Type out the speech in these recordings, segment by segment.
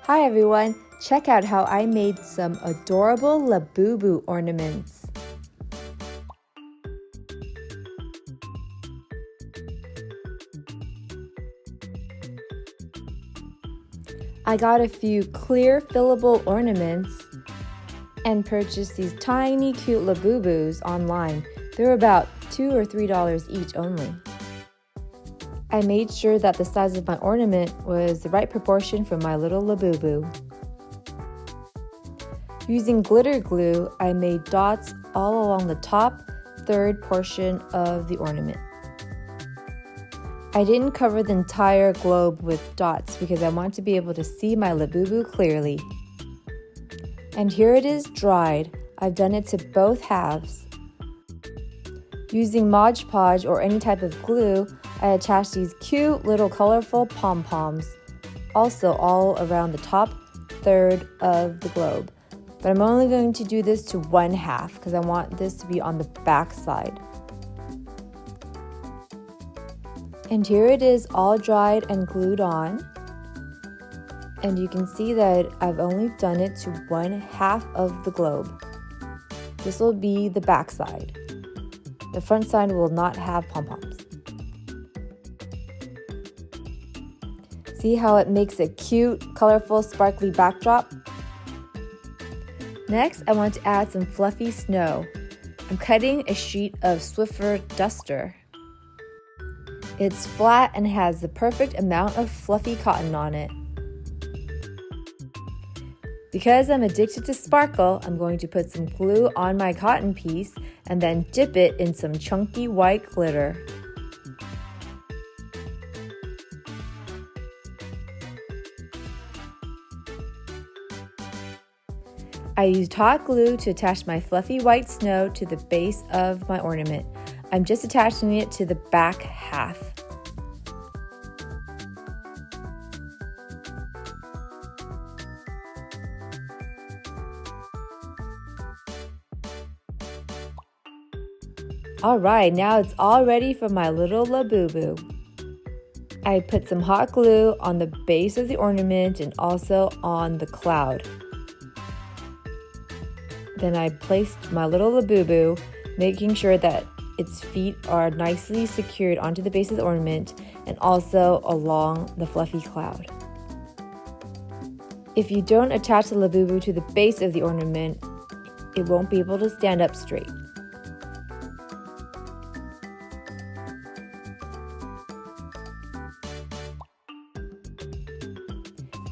Hi everyone! Check out how I made some adorable LABUBU ornaments. I got a few clear fillable ornaments and purchased these tiny cute LABUBUs online. They're about $2 or $3 each only. I made sure that the size of my ornament was the right proportion for my little LABUBU. Using glitter glue, I made dots all along the top third portion of the ornament. I didn't cover the entire globe with dots because I want to be able to see my LABUBU clearly. And here it is dried. I've done it to both halves. Using Mod Podge or any type of glue, I attached these cute little colorful pom-poms, also all around the top third of the globe. But I'm only going to do this to one half because I want this to be on the back side. And here it is all dried and glued on. And you can see that I've only done it to one half of the globe. This will be the back side. The front side will not have pom-poms. See how it makes a cute, colorful, sparkly backdrop? Next, I want to add some fluffy snow. I'm cutting a sheet of Swiffer duster. It's flat and has the perfect amount of fluffy cotton on it. Because I'm addicted to sparkle, I'm going to put some glue on my cotton piece and then dip it in some chunky white glitter. I used hot glue to attach my fluffy white snow to the base of my ornament. I'm just attaching it to the back half. Alright, now it's all ready for my little LABUBU. I put some hot glue on the base of the ornament and also on the cloud. Then I placed my little LABUBU, making sure that its feet are nicely secured onto the base of the ornament and also along the fluffy cloud. If you don't attach the LABUBU to the base of the ornament, it won't be able to stand up straight.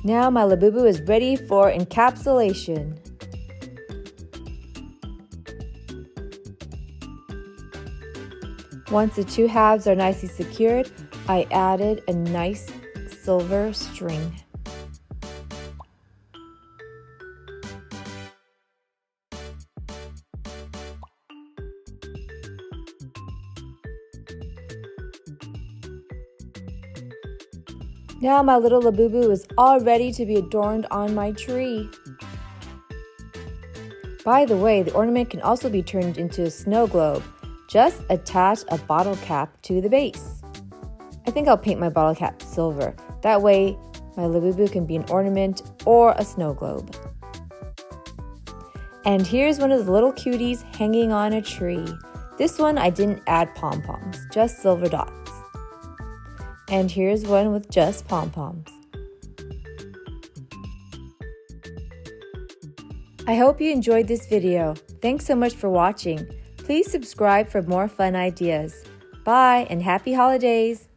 Now my LABUBU is ready for encapsulation. Once the two halves are nicely secured, I added a nice silver string. Now my little LABUBU is all ready to be adorned on my tree. By the way, the ornament can also be turned into a snow globe. Just attach a bottle cap to the base. I think I'll paint my bottle cap silver. That way, my LABUBU can be an ornament or a snow globe. And here's one of the little cuties hanging on a tree. This one I didn't add pom-poms, just silver dots. And here's one with just pom-poms. I hope you enjoyed this video. Thanks so much for watching. Please subscribe for more fun ideas. Bye and happy holidays!